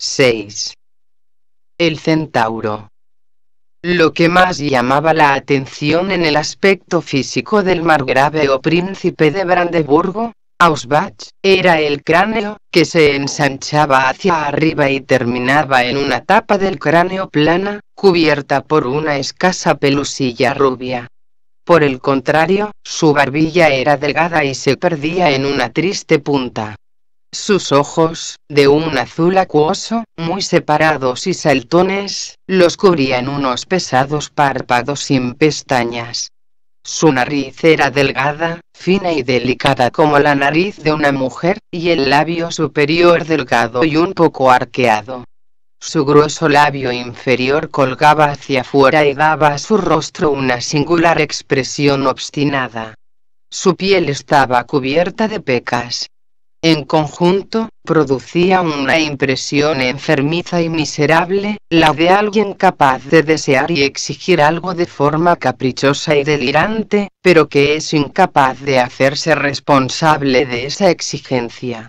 6. El centauro. Lo que más llamaba la atención en el aspecto físico del margrave o príncipe de Brandeburgo, Ausbach, era el cráneo, que se ensanchaba hacia arriba y terminaba en una tapa del cráneo plana, cubierta por una escasa pelusilla rubia. Por el contrario, su barbilla era delgada y se perdía en una triste punta. Sus ojos, de un azul acuoso, muy separados y saltones, los cubrían unos pesados párpados sin pestañas. Su nariz era delgada, fina y delicada como la nariz de una mujer, y el labio superior delgado y un poco arqueado. Su grueso labio inferior colgaba hacia afuera y daba a su rostro una singular expresión obstinada. Su piel estaba cubierta de pecas. En conjunto, producía una impresión enfermiza y miserable, la de alguien capaz de desear y exigir algo de forma caprichosa y delirante, pero que es incapaz de hacerse responsable de esa exigencia.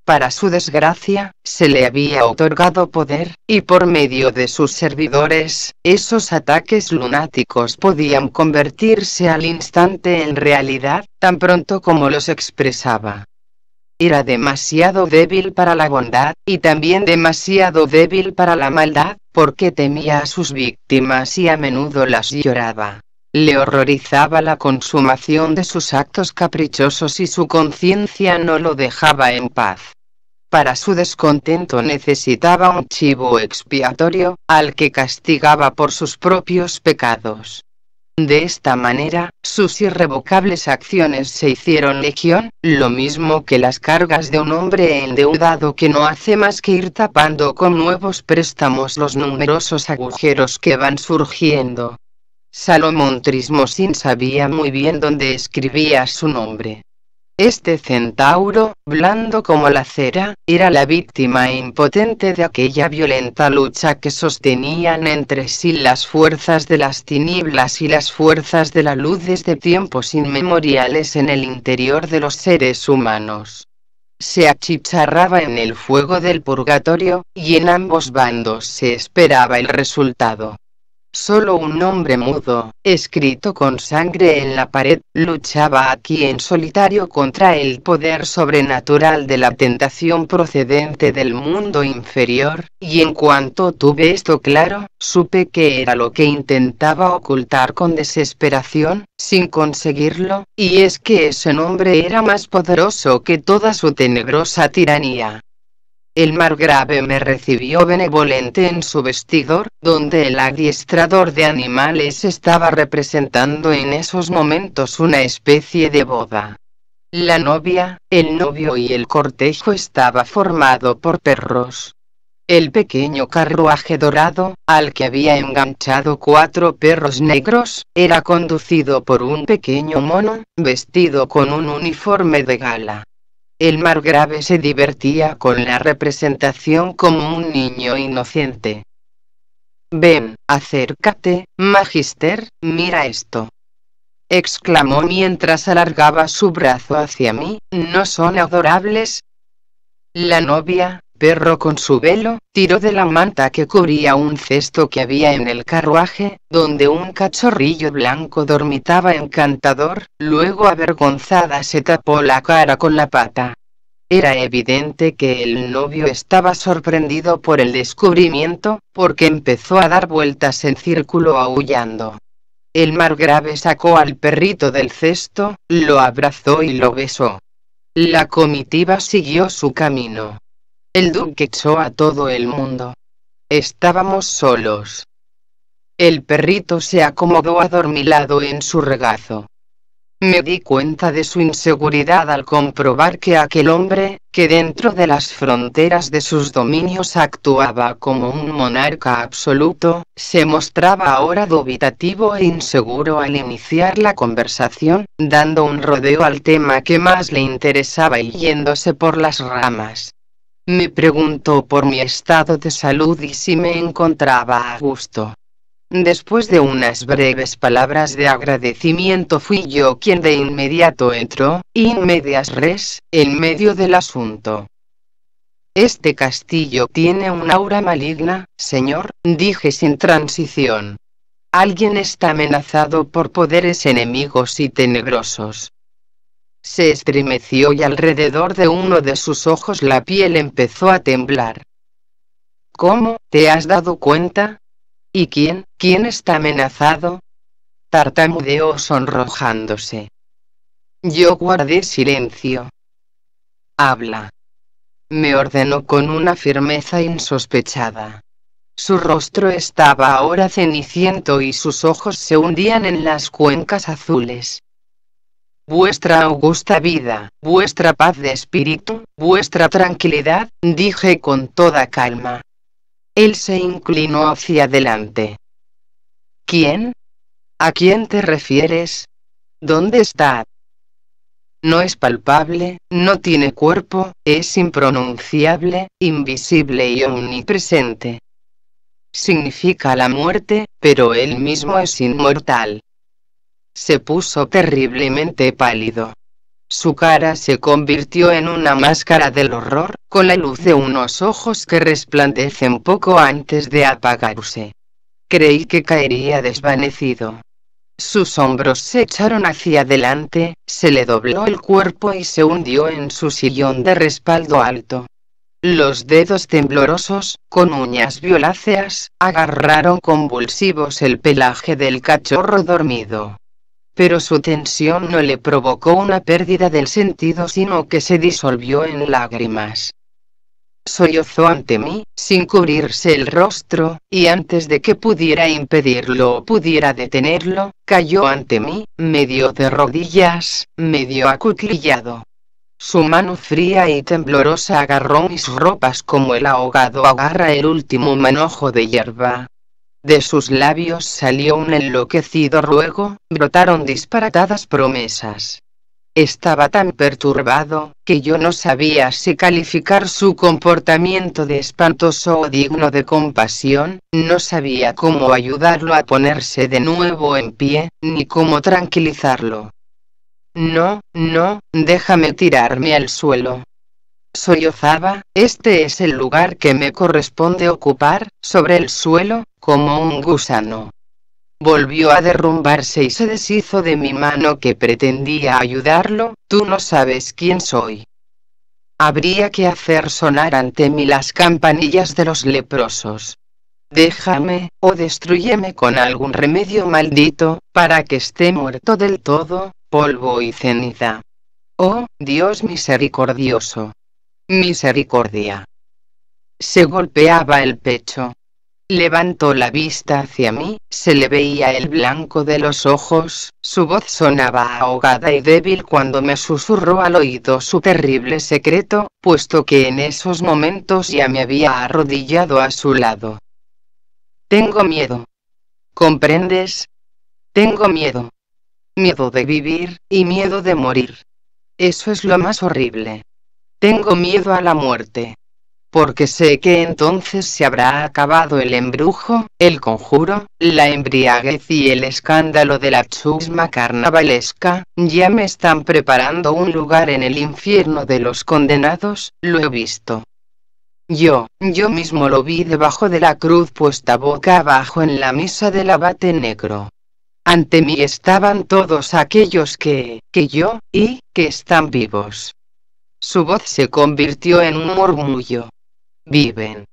Para su desgracia, se le había otorgado poder, y por medio de sus servidores, esos ataques lunáticos podían convertirse al instante en realidad, tan pronto como los expresaba. Era demasiado débil para la bondad, y también demasiado débil para la maldad, porque temía a sus víctimas y a menudo las lloraba. Le horrorizaba la consumación de sus actos caprichosos y su conciencia no lo dejaba en paz. Para su descontento necesitaba un chivo expiatorio, al que castigaba por sus propios pecados. De esta manera, sus irrevocables acciones se hicieron legión, lo mismo que las cargas de un hombre endeudado que no hace más que ir tapando con nuevos préstamos los numerosos agujeros que van surgiendo. Salomón Trismosin sabía muy bien dónde escribía su nombre. Este centauro, blando como la cera, era la víctima impotente de aquella violenta lucha que sostenían entre sí las fuerzas de las tinieblas y las fuerzas de la luz desde tiempos inmemoriales en el interior de los seres humanos. Se achicharraba en el fuego del purgatorio, y en ambos bandos se esperaba el resultado. Solo un hombre mudo, escrito con sangre en la pared, luchaba aquí en solitario contra el poder sobrenatural de la tentación procedente del mundo inferior, y en cuanto tuve esto claro, supe que era lo que intentaba ocultar con desesperación, sin conseguirlo, y es que ese nombre era más poderoso que toda su tenebrosa tiranía. El margrave me recibió benevolente en su vestidor, donde el adiestrador de animales estaba representando en esos momentos una especie de boda. La novia, el novio y el cortejo estaba formado por perros. El pequeño carruaje dorado, al que había enganchado 4 perros negros, era conducido por un pequeño mono, vestido con un uniforme de gala. El margrave se divertía con la representación como un niño inocente. «Ven, acércate, Magister, mira esto», exclamó mientras alargaba su brazo hacia mí. «¿No son adorables?». La novia, perro con su velo, tiró de la manta que cubría un cesto que había en el carruaje, donde un cachorrillo blanco dormitaba encantador, luego avergonzada se tapó la cara con la pata. Era evidente que el novio estaba sorprendido por el descubrimiento, porque empezó a dar vueltas en círculo aullando. El margrave sacó al perrito del cesto, lo abrazó y lo besó. La comitiva siguió su camino. El duque echó a todo el mundo. Estábamos solos. El perrito se acomodó adormilado en su regazo. Me di cuenta de su inseguridad al comprobar que aquel hombre, que dentro de las fronteras de sus dominios actuaba como un monarca absoluto, se mostraba ahora dubitativo e inseguro al iniciar la conversación, dando un rodeo al tema que más le interesaba y yéndose por las ramas. Me preguntó por mi estado de salud y si me encontraba a gusto. Después de unas breves palabras de agradecimiento fui yo quien de inmediato entró, in medias res, en medio del asunto. Este castillo tiene un aura maligna, señor, dije sin transición. Alguien está amenazado por poderes enemigos y tenebrosos. Se estremeció y alrededor de uno de sus ojos la piel empezó a temblar. ¿Cómo? ¿Te has dado cuenta? ¿Y quién está amenazado? Tartamudeó sonrojándose. Yo guardé silencio. Habla. Me ordenó con una firmeza insospechada. Su rostro estaba ahora ceniciento y sus ojos se hundían en las cuencas azules. Vuestra augusta vida, vuestra paz de espíritu, vuestra tranquilidad, dije con toda calma. Él se inclinó hacia adelante. ¿Quién? ¿A quién te refieres? ¿Dónde está? No es palpable, no tiene cuerpo, es impronunciable, invisible y omnipresente. Significa la muerte, pero él mismo es inmortal. Se puso terriblemente pálido. Su cara se convirtió en una máscara del horror, con la luz de unos ojos que resplandecen poco antes de apagarse. Creí que caería desvanecido. Sus hombros se echaron hacia adelante, se le dobló el cuerpo y se hundió en su sillón de respaldo alto. Los dedos temblorosos, con uñas violáceas, agarraron convulsivos el pelaje del cachorro dormido. Pero su tensión no le provocó una pérdida del sentido, sino que se disolvió en lágrimas. Sollozó ante mí, sin cubrirse el rostro, y antes de que pudiera impedirlo o pudiera detenerlo, cayó ante mí, medio de rodillas, medio acuclillado. Su mano fría y temblorosa agarró mis ropas como el ahogado agarra el último manojo de hierba. De sus labios salió un enloquecido ruego, brotaron disparatadas promesas. Estaba tan perturbado, que yo no sabía si calificar su comportamiento de espantoso o digno de compasión, no sabía cómo ayudarlo a ponerse de nuevo en pie, ni cómo tranquilizarlo. No, déjame tirarme al suelo. Sollozaba, este es el lugar que me corresponde ocupar, sobre el suelo, como un gusano. Volvió a derrumbarse y se deshizo de mi mano que pretendía ayudarlo. Tú no sabes quién soy. Habría que hacer sonar ante mí las campanillas de los leprosos. Déjame, o destrúyeme con algún remedio maldito, para que esté muerto del todo, polvo y ceniza. Oh, Dios misericordioso. Misericordia. Se golpeaba el pecho. Levantó la vista hacia mí, se le veía el blanco de los ojos, su voz sonaba ahogada y débil cuando me susurró al oído su terrible secreto, puesto que en esos momentos ya me había arrodillado a su lado. Tengo miedo. ¿Comprendes? Tengo miedo. Miedo de vivir, y miedo de morir. Eso es lo más horrible. Tengo miedo a la muerte. Porque sé que entonces se habrá acabado el embrujo, el conjuro, la embriaguez y el escándalo de la chusma carnavalesca. Ya me están preparando un lugar en el infierno de los condenados, lo he visto. Yo mismo lo vi debajo de la cruz puesta boca abajo en la misa del abate negro. Ante mí estaban todos aquellos que están vivos. Su voz se convirtió en un murmullo. Viven.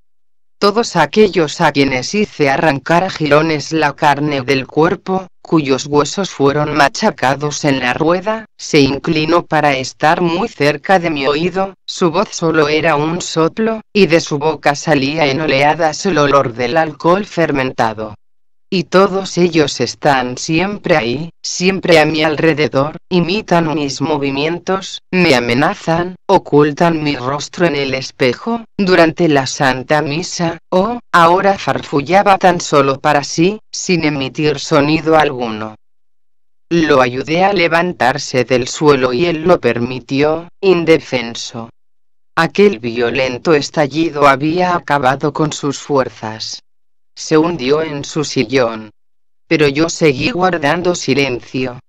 Todos aquellos a quienes hice arrancar a jirones la carne del cuerpo, cuyos huesos fueron machacados en la rueda, se inclinó para estar muy cerca de mi oído, su voz solo era un soplo, y de su boca salía en oleadas el olor del alcohol fermentado. Y todos ellos están siempre ahí, siempre a mi alrededor, imitan mis movimientos, me amenazan, ocultan mi rostro en el espejo. Durante la Santa Misa, ahora farfullaba tan solo para sí, sin emitir sonido alguno. Lo ayudé a levantarse del suelo y él lo permitió, indefenso. Aquel violento estallido había acabado con sus fuerzas. Se hundió en su sillón. Pero yo seguí guardando silencio.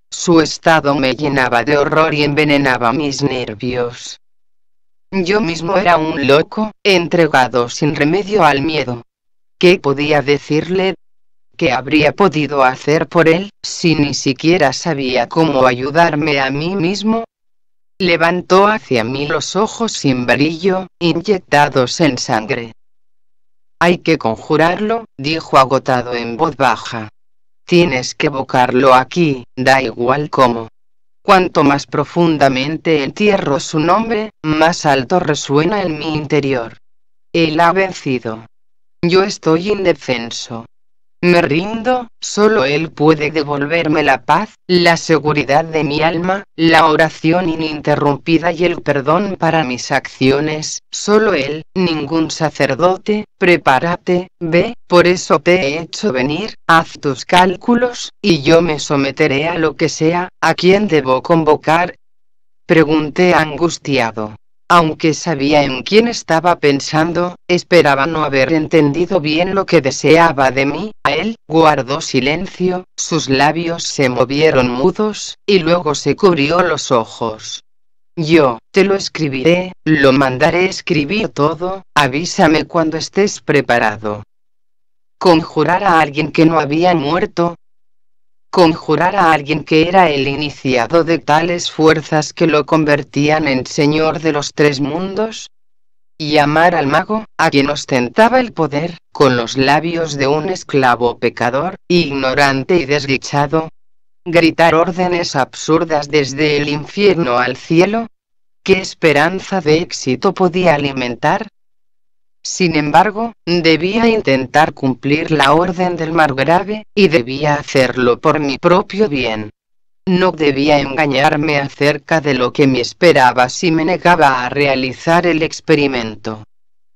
Su estado me llenaba de horror y envenenaba mis nervios. Yo mismo era un loco, entregado sin remedio al miedo. ¿Qué podía decirle? ¿Qué habría podido hacer por él, si ni siquiera sabía cómo ayudarme a mí mismo? Levantó hacia mí los ojos sin brillo, inyectados en sangre. Hay que conjurarlo, dijo agotado en voz baja. Tienes que evocarlo aquí, da igual cómo. Cuanto más profundamente entierro su nombre, más alto resuena en mi interior. Él ha vencido. Yo estoy indefenso. Me rindo, solo Él puede devolverme la paz, la seguridad de mi alma, la oración ininterrumpida y el perdón para mis acciones, solo Él, ningún sacerdote. Prepárate, ve, por eso te he hecho venir, haz tus cálculos, y yo me someteré a lo que sea. ¿A quién debo convocar? Pregunté angustiado. Aunque sabía en quién estaba pensando, esperaba no haber entendido bien lo que deseaba de mí. A él guardó silencio, sus labios se movieron mudos, y luego se cubrió los ojos. Yo, te lo escribiré, lo mandaré escribir todo, avísame cuando estés preparado. ¿Conjurar a alguien que no había muerto? ¿Conjurar a alguien que era el iniciado de tales fuerzas que lo convertían en señor de los tres mundos? ¿Llamar al mago, a quien ostentaba el poder, con los labios de un esclavo pecador, ignorante y desdichado? ¿Gritar órdenes absurdas desde el infierno al cielo? ¿Qué esperanza de éxito podía alimentar? Sin embargo, debía intentar cumplir la orden del margrave, y debía hacerlo por mi propio bien. No debía engañarme acerca de lo que me esperaba si me negaba a realizar el experimento.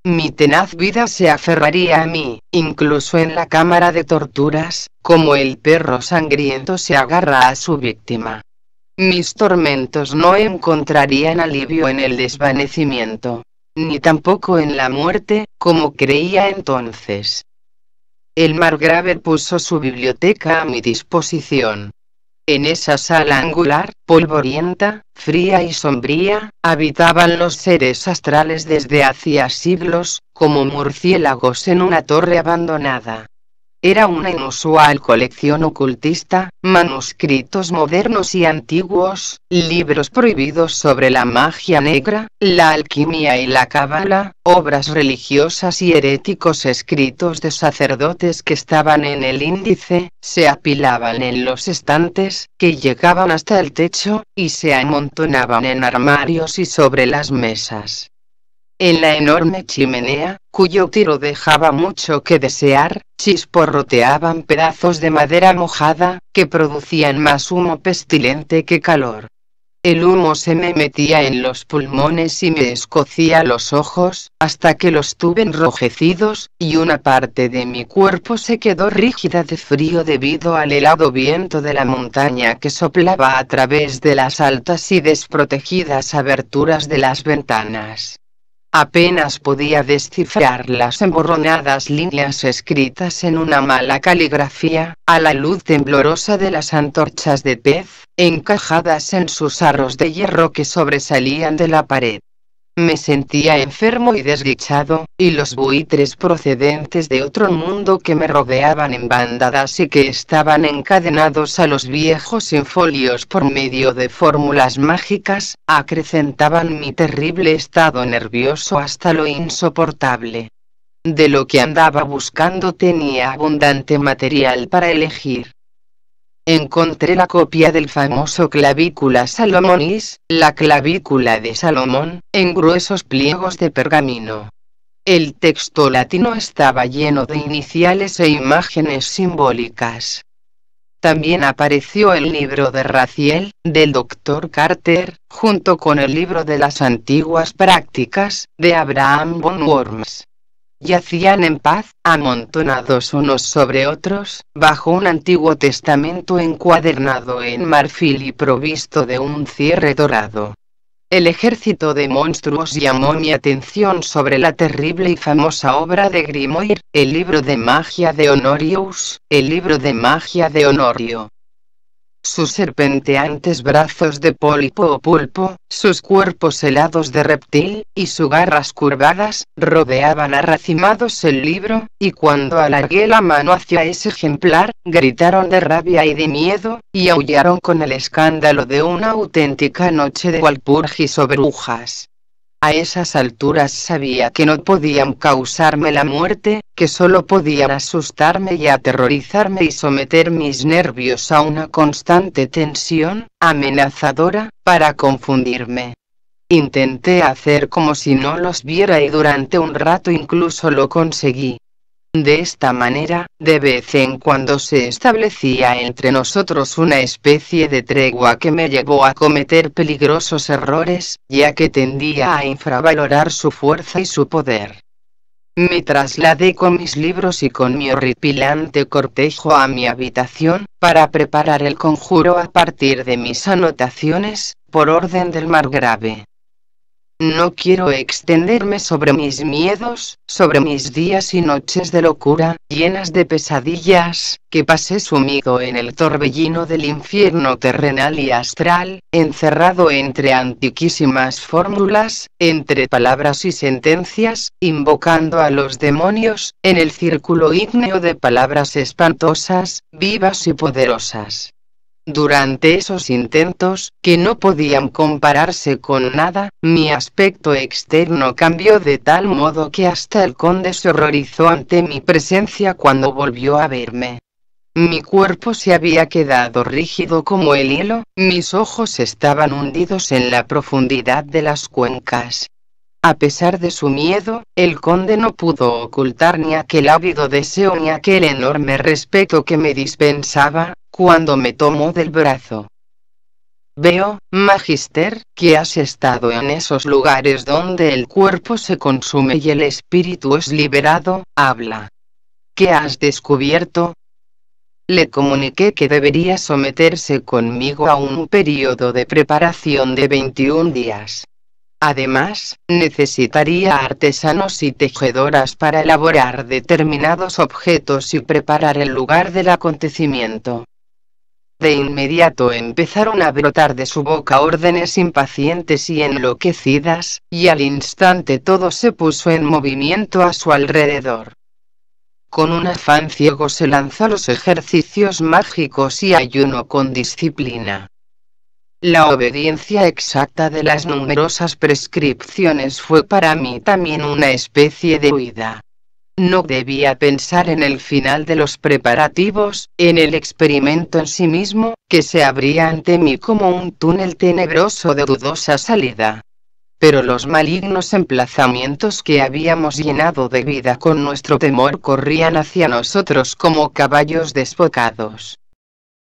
Mi tenaz vida se aferraría a mí, incluso en la cámara de torturas, como el perro sangriento se agarra a su víctima. Mis tormentos no encontrarían alivio en el desvanecimiento, ni tampoco en la muerte, como creía entonces. El margrave puso su biblioteca a mi disposición. En esa sala angular, polvorienta, fría y sombría, habitaban los seres astrales desde hacía siglos, como murciélagos en una torre abandonada. Era una inusual colección ocultista, manuscritos modernos y antiguos, libros prohibidos sobre la magia negra, la alquimia y la cábala, obras religiosas y heréticos escritos de sacerdotes que estaban en el índice, se apilaban en los estantes, que llegaban hasta el techo, y se amontonaban en armarios y sobre las mesas. En la enorme chimenea, cuyo tiro dejaba mucho que desear, chisporroteaban pedazos de madera mojada, que producían más humo pestilente que calor. El humo se me metía en los pulmones y me escocía los ojos, hasta que los tuve enrojecidos, y una parte de mi cuerpo se quedó rígida de frío debido al helado viento de la montaña que soplaba a través de las altas y desprotegidas aberturas de las ventanas. Apenas podía descifrar las emborronadas líneas escritas en una mala caligrafía, a la luz temblorosa de las antorchas de pez, encajadas en sus aros de hierro que sobresalían de la pared. Me sentía enfermo y desdichado, y los buitres procedentes de otro mundo que me rodeaban en bandadas y que estaban encadenados a los viejos infolios por medio de fórmulas mágicas, acrecentaban mi terrible estado nervioso hasta lo insoportable. De lo que andaba buscando tenía abundante material para elegir. Encontré la copia del famoso Clavícula Salomonis, la clavícula de Salomón, en gruesos pliegos de pergamino. El texto latino estaba lleno de iniciales e imágenes simbólicas. También apareció el libro de Raziel, del Dr. Carter, junto con el libro de las antiguas prácticas, de Abraham von Worms. Yacían en paz, amontonados unos sobre otros, bajo un antiguo testamento encuadernado en marfil y provisto de un cierre dorado. El ejército de monstruos llamó mi atención sobre la terrible y famosa obra de Grimoire, el libro de magia de Honorius, el libro de magia de Honorio. sus serpenteantes brazos de pólipo o pulpo, sus cuerpos helados de reptil, y sus garras curvadas, rodeaban arracimados el libro, y cuando alargué la mano hacia ese ejemplar, gritaron de rabia y de miedo, y aullaron con el escándalo de una auténtica noche de Walpurgis o brujas. A esas alturas sabía que no podían causarme la muerte, que solo podían asustarme y aterrorizarme y someter mis nervios a una constante tensión, amenazadora, para confundirme. Intenté hacer como si no los viera y durante un rato incluso lo conseguí. De esta manera, de vez en cuando se establecía entre nosotros una especie de tregua que me llevó a cometer peligrosos errores, ya que tendía a infravalorar su fuerza y su poder. Me trasladé con mis libros y con mi horripilante cortejo a mi habitación, para preparar el conjuro a partir de mis anotaciones, por orden del margrave. No quiero extenderme sobre mis miedos, sobre mis días y noches de locura, llenas de pesadillas, que pasé sumido en el torbellino del infierno terrenal y astral, encerrado entre antiquísimas fórmulas, entre palabras y sentencias, invocando a los demonios, en el círculo ígneo de palabras espantosas, vivas y poderosas. Durante esos intentos, que no podían compararse con nada, mi aspecto externo cambió de tal modo que hasta el conde se horrorizó ante mi presencia cuando volvió a verme. Mi cuerpo se había quedado rígido como el hielo, mis ojos estaban hundidos en la profundidad de las cuencas. A pesar de su miedo, el conde no pudo ocultar ni aquel ávido deseo ni aquel enorme respeto que me dispensaba, cuando me tomó del brazo. Veo, Magister, que has estado en esos lugares donde el cuerpo se consume y el espíritu es liberado, habla. ¿Qué has descubierto? Le comuniqué que debería someterse conmigo a un período de preparación de 21 días. Además, necesitaría artesanos y tejedoras para elaborar determinados objetos y preparar el lugar del acontecimiento. De inmediato empezaron a brotar de su boca órdenes impacientes y enloquecidas, y al instante todo se puso en movimiento a su alrededor. Con un afán ciego se lanzó a los ejercicios mágicos y ayuno con disciplina. La obediencia exacta de las numerosas prescripciones fue para mí también una especie de huida. No debía pensar en el final de los preparativos, en el experimento en sí mismo, que se abría ante mí como un túnel tenebroso de dudosa salida. Pero los malignos emplazamientos que habíamos llenado de vida con nuestro temor corrían hacia nosotros como caballos desbocados.